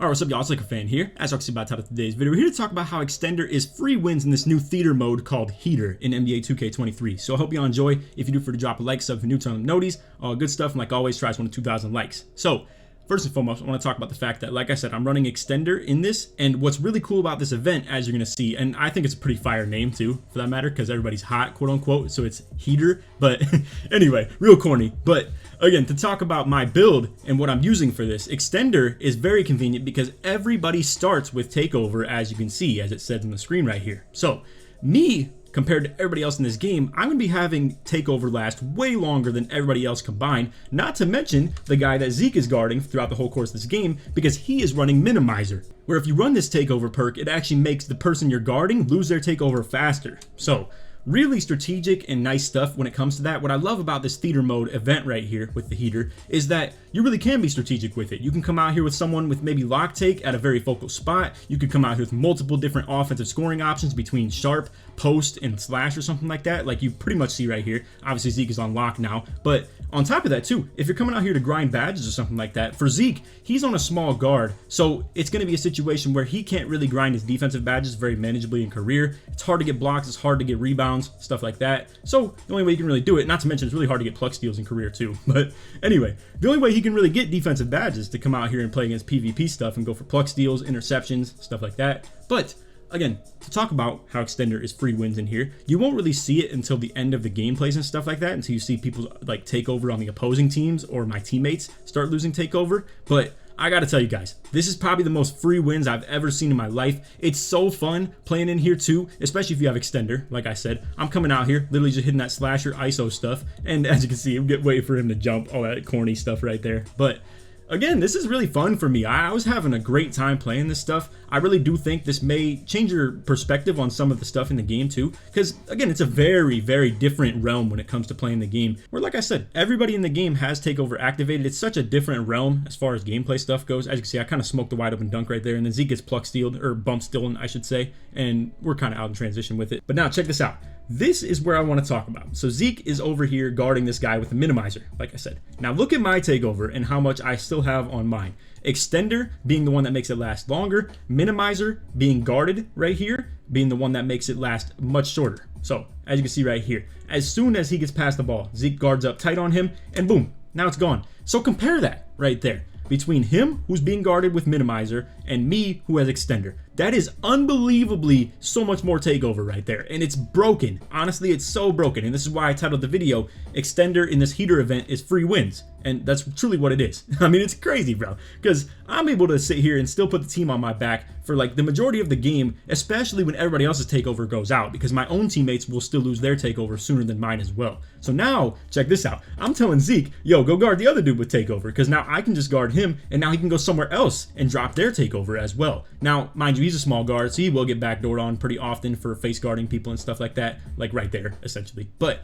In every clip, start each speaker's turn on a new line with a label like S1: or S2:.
S1: Alright, what's up y'all, it's LakerFan here. As you can see by the title of today's video, we're here to talk about how Extender is free wins in this new theater mode called Heater in NBA 2K23. So I hope y'all enjoy. If you do, for to drop a like, sub if you're new to the noties, all good stuff, and like always, tries 1 to 2,000 likes. So first and foremost, I want to talk about the fact that, like I said, I'm running Extender in this, and what's really cool about this event, as you're going to see, and I think it's a pretty fire name too, for that matter, because everybody's hot, quote unquote, so it's Heater, but anyway, real corny. But again, to talk about my build and what I'm using for this, Extender is very convenient because everybody starts with Takeover, as you can see, as it says on the screen right here. So me, compared to everybody else in this game, I'm going to be having Takeover last way longer than everybody else combined, not to mention the guy that Zeke is guarding throughout the whole course of this game, because he is running Minimizer, where if you run this Takeover perk, it actually makes the person you're guarding lose their Takeover faster. So really strategic and nice stuff when it comes to that. What I love about this theater mode event right here with the Heater is that you really can be strategic with it. You can come out here with someone with maybe lock take at a very focal spot. You could come out here with multiple different offensive scoring options between sharp, post, and slash or something like that, like you pretty much see right here. Obviously Zeke is on lock now, but on top of that too, if you're coming out here to grind badges or something like that, for Zeke, he's on a small guard, so it's going to be a situation where he can't really grind his defensive badges very manageably in career. It's hard to get blocks, it's hard to get rebounds, stuff like that. So the only way you can really do it, not to mention it's really hard to get pluck steals in career too, but anyway, the only way he can really get defensive badges to come out here and play against PvP stuff and go for pluck steals, interceptions, stuff like that. But again, to talk about how Extender is free wins in here, you won't really see it until the end of the gameplays and stuff like that, until you see people like take over on the opposing teams or my teammates start losing Takeover. But I gotta tell you guys, this is probably the most free wins I've ever seen in my life. It's so fun playing in here too, especially if you have Extender. Like I said, I'm coming out here, literally just hitting that slasher ISO stuff, and as you can see, I'm waiting for him to jump, all that corny stuff right there. But again, this is really fun for me. I was having a great time playing this stuff. I really do think this may change your perspective on some of the stuff in the game too, because again, it's a very, very different realm when it comes to playing the game, where like I said, everybody in the game has Takeover activated. It's such a different realm as far as gameplay stuff goes. As you can see, I kind of smoked the wide open dunk right there, and then Zeke gets pluck stealed, or bump stolen, I should say, and we're kind of out in transition with it. But now check this out. This is where I want to talk about. So Zeke is over here guarding this guy with the Minimizer, like I said. Now look at my Takeover and how much I still have on mine. Extender being the one that makes it last longer. Minimizer being guarded right here, being the one that makes it last much shorter. So as you can see right here, as soon as he gets past the ball, Zeke guards up tight on him, and boom, now it's gone. So compare that right there between him, who's being guarded with Minimizer, and me, who has Extender. That is unbelievably so much more Takeover right there, and it's broken. Honestly, it's so broken, and this is why I titled the video, Extender in this Heater event is free wins, and that's truly what it is. I mean, it's crazy, bro, because I'm able to sit here and still put the team on my back for like the majority of the game, especially when everybody else's Takeover goes out, because my own teammates will still lose their Takeover sooner than mine as well. So now, check this out. I'm telling Zeke, yo, go guard the other dude with Takeover, because now I can just guard him, and now he can go somewhere else and drop their Takeover as well. Now, mind you, he's a small guard, so he will get backdoored on pretty often for face guarding people and stuff like that, like right there, essentially. But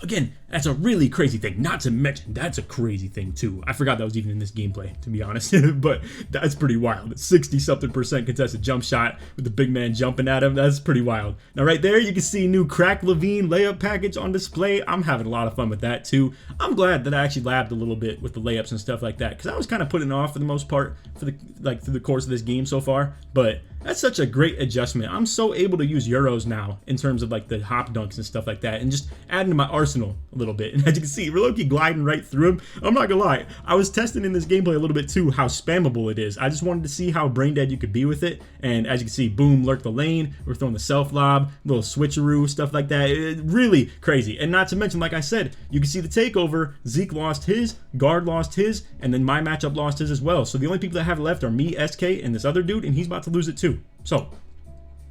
S1: again, that's a really crazy thing. Not to mention, that's a crazy thing too. I forgot that was even in this gameplay, to be honest. But that's pretty wild. 60-something% contested jump shot with the big man jumping at him. That's pretty wild. Now right there, you can see new Crack Levine layup package on display. I'm having a lot of fun with that too. I'm glad that I actually labbed a little bit with the layups and stuff like that, because I was kind of putting it off for the most part for the through the course of this game so far. But that's such a great adjustment. I'm so able to use Euros now in terms of like the hop dunks and stuff like that, and just adding to my arsenal a little bit. And as you can see, we're low-key gliding right through him. I'm not gonna lie, I was testing in this gameplay a little bit too how spammable it is. I just wanted to see how brain dead you could be with it. And as you can see, boom, lurk the lane. We're throwing the self lob, little switcheroo, stuff like that. Really crazy. And not to mention, like I said, you can see the Takeover. Zeke lost his, guard lost his, and then my matchup lost his as well. So the only people that have left are me, SK, and this other dude, and he's about to lose it too. So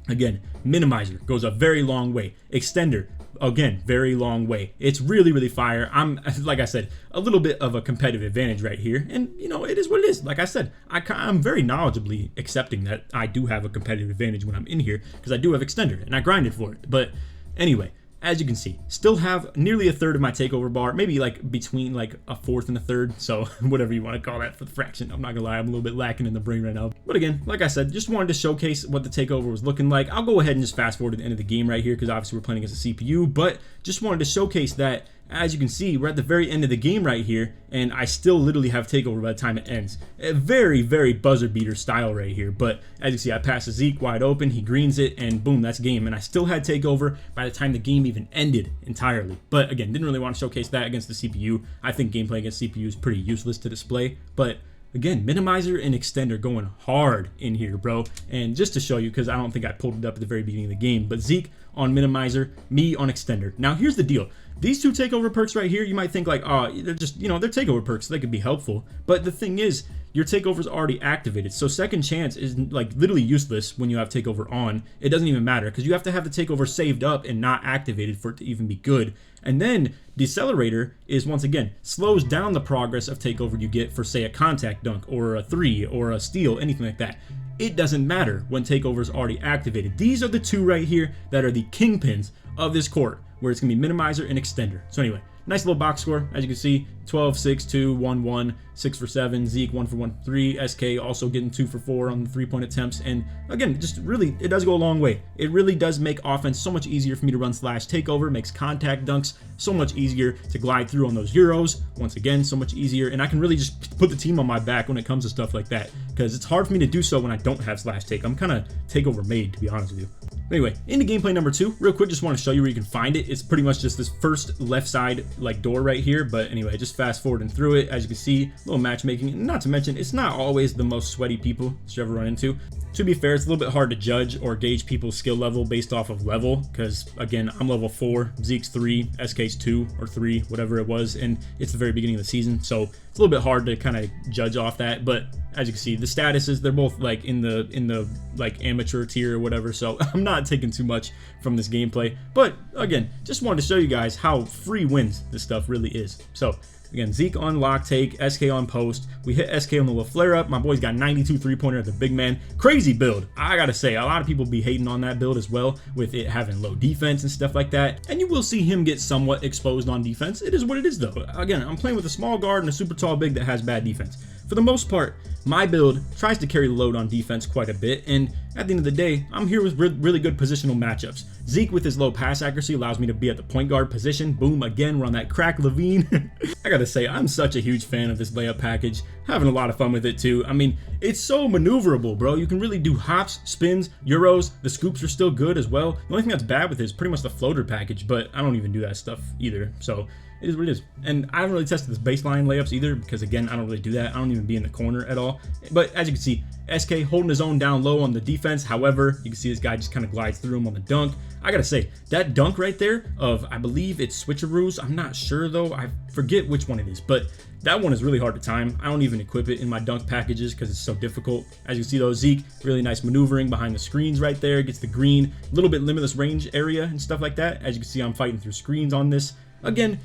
S1: again, Minimizer goes a very long way. Extender, again, very long way. It's really, really fire. I'm, like I said, a little bit of a competitive advantage right here, and you know, it is what it is. Like I said, I'm very knowledgeably accepting that I do have a competitive advantage when I'm in here, because I do have Extender and I grinded for it. But anyway, as you can see, still have nearly a third of my Takeover bar, maybe like between like a fourth and a third, so whatever you want to call that for the fraction. I'm not gonna lie, I'm a little bit lacking in the brain right now. But again, like I said, just wanted to showcase what the Takeover was looking like. I'll go ahead and just fast forward to the end of the game right here, because obviously we're playing against a CPU, but just wanted to showcase that as you can see, we're at the very end of the game right here, and I still literally have takeover by the time it ends. A very, very buzzer beater style right here, but as you see, I pass to Zeke wide open, he greens it, and boom, that's game. And I still had takeover by the time the game even ended entirely. But again, didn't really want to showcase that against the CPU. I think gameplay against CPU is pretty useless to display, but again, minimizer and extender going hard in here, bro. And just to show you, because I don't think I pulled it up at the very beginning of the game, but Zeke on minimizer, me on extender. Now, here's the deal. These two takeover perks right here, you might think like, oh, they're just, they're takeover perks, so they could be helpful. But the thing is, your takeover's already activated. So second chance is like literally useless when you have takeover on. It doesn't even matter because you have to have the takeover saved up and not activated for it to even be good. And then decelerator is, once again, slows down the progress of takeover you get for, say, a contact dunk or a 3 or a steal, anything like that. It doesn't matter when takeover is already activated. These are the two right here that are the kingpins of this court, where it's gonna be minimizer and extender. So anyway, nice little box score, as you can see, 12, 6, 2, 1, 1, 6 for 7, Zeke 1 for 1, 3, SK also getting 2 for 4 on the 3-point attempts. And again, just really, it does go a long way. It really does make offense so much easier for me to run slash takeover, makes contact dunks so much easier to glide through on those Euros. Once again, so much easier, and I can really just put the team on my back when it comes to stuff like that, because it's hard for me to do so when I don't have slash take. I'm kind of takeover made, to be honest with you. Anyway, into gameplay number 2, real quick, just want to show you where you can find it. It's pretty much just this first left side like door right here, but anyway, just fast forwarding through it. As you can see, a little matchmaking, and not to mention, it's not always the most sweaty people that you ever run into. To be fair, it's a little bit hard to judge or gauge people's skill level based off of level, because again, I'm level 4, Zeke's 3, SK's 2 or 3, whatever it was, and it's the very beginning of the season, so it's a little bit hard to kind of judge off that. But as you can see, the statuses, they're both like in the like amateur tier or whatever, so I'm not taking too much from this gameplay. But again, just wanted to show you guys how free wins this stuff really is. So again, Zeke on lock take, SK on post. We hit SK on the little flare up. My boy's got 92 3-pointer at the big man. Crazy build. I gotta say, a lot of people be hating on that build as well, with it having low defense and stuff like that. And you will see him get somewhat exposed on defense. It is what it is though. Again, I'm playing with a small guard and a super tall big that has bad defense. For the most part, my build tries to carry the load on defense quite a bit, and at the end of the day, I'm here with really good positional matchups. Zeke with his low pass accuracy allows me to be at the point guard position. Boom, again, we're on that crack Levine. I gotta say, I'm such a huge fan of this layup package. Having a lot of fun with it too. I mean, it's so maneuverable, bro. You can really do hops, spins, Euros. The scoops are still good as well. The only thing that's bad with it is pretty much the floater package, but I don't even do that stuff either, so it is what it is. And I haven't really tested this baseline layups either, because again, I don't really do that. I don't even be in the corner at all. But as you can see, SK holding his own down low on the defense. However, you can see this guy just kind of glides through him on the dunk. I gotta say, that dunk right there of, I believe it's switcheroos. I'm not sure though. I forget which one it is, but that one is really hard to time. I don't even equip it in my dunk packages because it's so difficult. As you can see though, Zeke, really nice maneuvering behind the screens right there. Gets the green, a little bit limitless range area and stuff like that. As you can see, I'm fighting through screens on this. Again,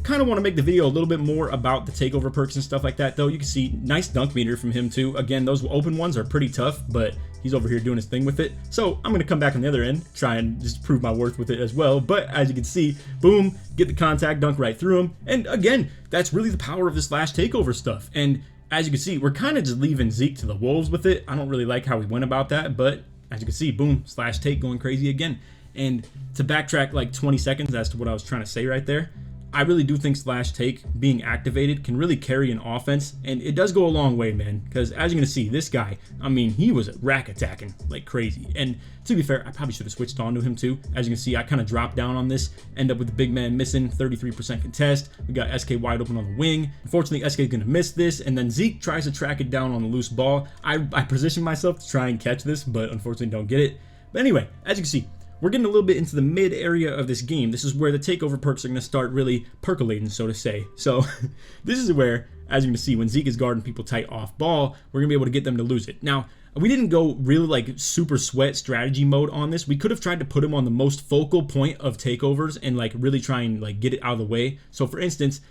S1: kind of want to make the video a little bit more about the takeover perks and stuff like that though. You can see nice dunk meter from him too. Again, those open ones are pretty tough, but he's over here doing his thing with it. So I'm going to come back on the other end, try and just prove my worth with it as well. But as you can see, boom, get the contact dunk right through him. And again, that's really the power of this slash takeover stuff. And as you can see, we're kind of just leaving Zeke to the wolves with it. I don't really like how we went about that, but as you can see, boom, slash take going crazy again. And to backtrack like 20 seconds as to what I was trying to say right there, I really do think slash take being activated can really carry an offense, and it does go a long way, man, because as you're going to see, this guy, I mean, he was rack attacking like crazy. And to be fair, I probably should have switched on to him too. As you can see, I kind of dropped down on this, end up with the big man missing, 33% contest. We got SK wide open on the wing. Unfortunately, SK is going to miss this, and then Zeke tries to track it down on the loose ball. I position myself to try and catch this, but unfortunately don't get it. But anyway, as you can see, we're getting a little bit into the mid area of this game. This is where the takeover perks are going to start really percolating, so to say. So this is where, as you can see, when Zeke is guarding people tight off ball, we're going to be able to get them to lose it. Now, we didn't go really like super sweat strategy mode on this. We could have tried to put him on the most focal point of takeovers and like really try and like get it out of the way. So for instance,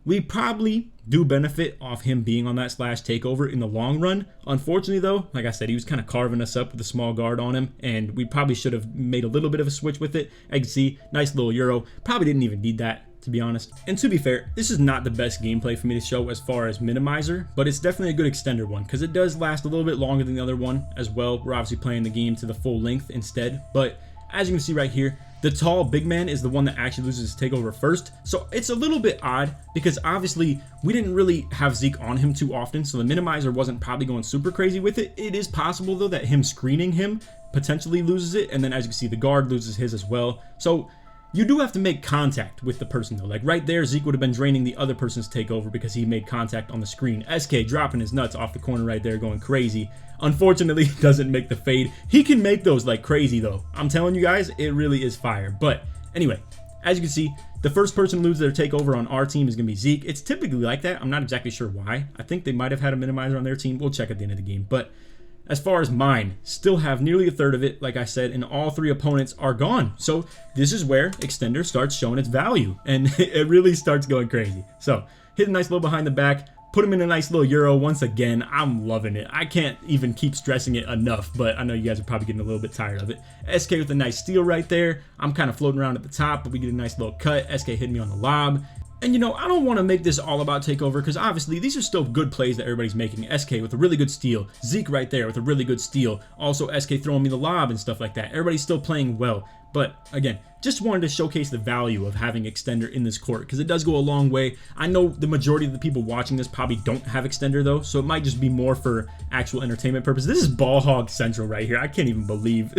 S1: we probably do benefit off him being on that slash takeover in the long run. Unfortunately though, like I said, he was kind of carving us up with a small guard on him, and we probably should have made a little bit of a switch with it. As you can see, nice little Euro. Probably didn't even need that, to be honest. And to be fair, this is not the best gameplay for me to show as far as minimizer, but it's definitely a good extender one because it does last a little bit longer than the other one as well. We're obviously playing the game to the full length instead, but as you can see right here, the tall big man is the one that actually loses his takeover first. So it's a little bit odd because obviously we didn't really have Zeke on him too often, so the minimizer wasn't probably going super crazy with it. It is possible though that him screening him potentially loses it, and then as you can see, the guard loses his as well. So you do have to make contact with the person though. Like right there, Zeke would have been draining the other person's takeover because he made contact on the screen. SK dropping his nuts off the corner right there, going crazy. Unfortunately, doesn't make the fade. He can make those like crazy though. I'm telling you guys, it really is fire. But anyway, as you can see, the first person to lose their takeover on our team is going to be Zeke. It's typically like that. I'm not exactly sure why. I think they might have had a minimizer on their team. We'll check at the end of the game. But as far as mine, still have nearly a third of it, like I said, and all three opponents are gone. So this is where Extender starts showing its value, and it really starts going crazy. So hit a nice little behind the back, put him in a nice little Euro once again. I'm loving it. I can't even keep stressing it enough, but I know you guys are probably getting a little bit tired of it. SK with a nice steal right there. I'm kind of floating around at the top, but we get a nice little cut. SK hitting me on the lob. And you know, I don't want to make this all about takeover because obviously these are still good plays that everybody's making. SK with a really good steal. Zeke right there with a really good steal. Also SK throwing me the lob and stuff like that. Everybody's still playing well. But again, just wanted to showcase the value of having Extender in this court because it does go a long way. I know the majority of the people watching this probably don't have Extender though, so it might just be more for actual entertainment purposes. This is ball hog central right here. I can't even believe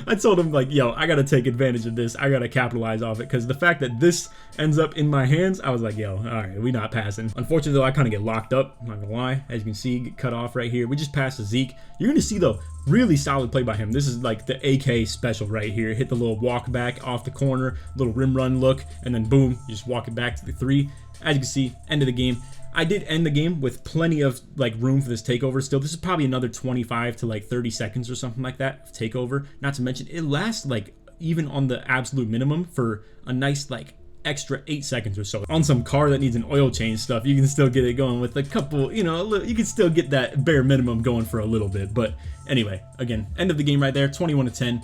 S1: I told him like, yo, I gotta take advantage of this. I gotta capitalize off it because the fact that this ends up in my hands, I was like, yo, all right, we not passing. Unfortunately though, I kind of get locked up, I'm not gonna lie. As you can see, get cut off right here. We just passed to Zeke. You're gonna see though, really solid play by him. This is like the AK special right here. Hit the little walk back off the corner, little rim run look, and then boom, you just walk it back to the three. As you can see, end of the game. I did end the game with plenty of like room for this takeover still. This is probably another 25 to like 30 seconds or something like that of takeover. Not to mention it lasts like even on the absolute minimum for a nice like extra 8 seconds or so. On some car that needs an oil change stuff, you can still get it going with a couple, you know, you can still get that bare minimum going for a little bit. But anyway, again, end of the game right there, 21 to 10.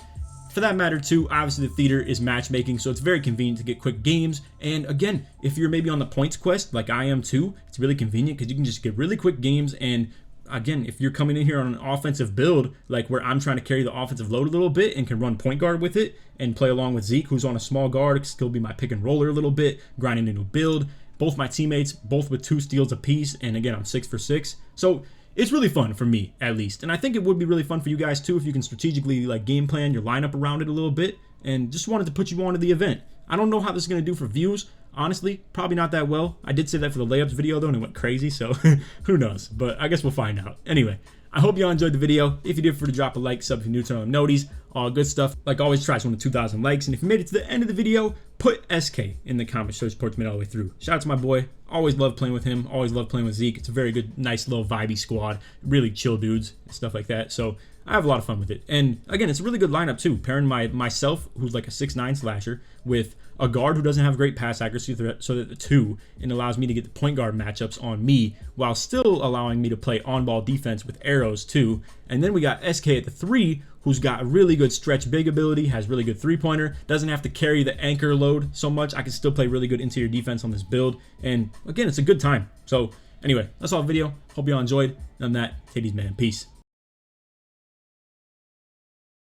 S1: For that matter too, obviously the theater is matchmaking, so it's very convenient to get quick games. And again, if you're maybe on the points quest like I am too, it's really convenient because you can just get really quick games. And again, if you're coming in here on an offensive build, like where I'm trying to carry the offensive load a little bit and can run point guard with it and play along with Zeke, who's on a small guard, can still be my pick and roller a little bit, grinding a new build. Both my teammates, both with 2 steals apiece, and again, I'm 6 for 6. So it's really fun for me, at least. And I think it would be really fun for you guys too if you can strategically like game plan your lineup around it a little bit. And just wanted to put you on to the event. I don't know how this is going to do for views. Honestly, probably not that well. I did say that for the layups video though, and it went crazy, so who knows? But I guess we'll find out. Anyway, I hope you all enjoyed the video. If you did, feel free to drop a like, sub if you're new to them noties, all good stuff. Like always, try to win 2,000 likes. And if you made it to the end of the video, put SK in the comments. Show support to me all the way through. Shout out to my boy. Always love playing with him. Always love playing with Zeke. It's a very good, nice little vibey squad. Really chill dudes and stuff like that. So I have a lot of fun with it. And again, it's a really good lineup too. Pairing myself, who's like a 6'9" slasher, with a guard who doesn't have great pass accuracy, so that the 2, and allows me to get the point guard matchups on me while still allowing me to play on-ball defense with arrows too. And then we got SK at the 3, who's got really good stretch big ability, has really good three-pointer, doesn't have to carry the anchor load so much. I can still play really good interior defense on this build. And again, it's a good time. So anyway, that's all the video. Hope you all enjoyed. Other than that, Katie's man. Peace.